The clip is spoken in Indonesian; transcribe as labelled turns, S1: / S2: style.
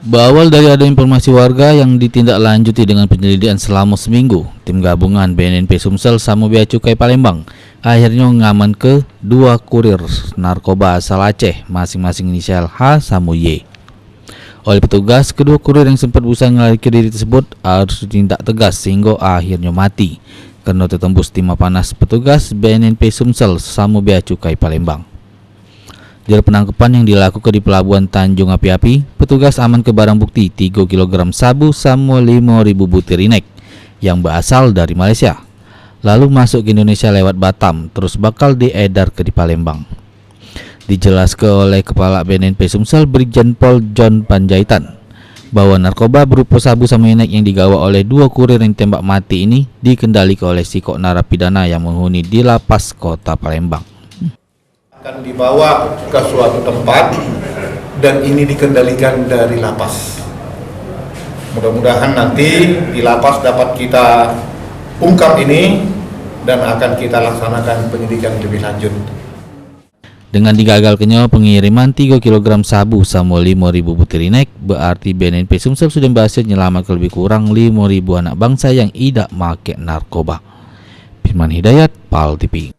S1: Berawal dari ada informasi warga yang ditindaklanjuti dengan penyelidikan selama seminggu, tim gabungan BNNP Sumsel sama Bea Cukai Palembang akhirnya mengaman ke 2 kurir narkoba asal Aceh, masing-masing inisial H sama Y. Oleh petugas, kedua kurir yang sempat berusaha melarikan diri tersebut harus ditindak tegas sehingga akhirnya mati karena tertembus timah panas petugas BNNP Sumsel sama Bea Cukai Palembang. Dari penangkapan yang dilakukan di Pelabuhan Tanjung Api-Api, petugas aman ke barang bukti 3 kg sabu sama 5.000 butir inek yang berasal dari Malaysia, lalu masuk ke Indonesia lewat Batam, terus bakal diedar ke di Palembang. Dijelaskan oleh Kepala BNNP Sumsel Brigjen Pol John Panjaitan bahwa narkoba berupa sabu sama inek yang digawa oleh 2 kurir yang tembak mati ini dikendalikan oleh sikok narapidana yang menghuni di Lapas Kota Palembang.
S2: Akan dibawa ke suatu tempat dan ini dikendalikan dari lapas. Mudah-mudahan nanti di lapas dapat kita ungkap ini dan akan kita laksanakan penyidikan lebih lanjut.
S1: Dengan digagalkannya pengiriman 3 kg sabu sama 5.000 butir inek, berarti BNNP Sumsel sudah berhasil menyelamatkan lebih kurang 5.000 anak bangsa yang tidak make narkoba. Firman Hidayat, PAL TV.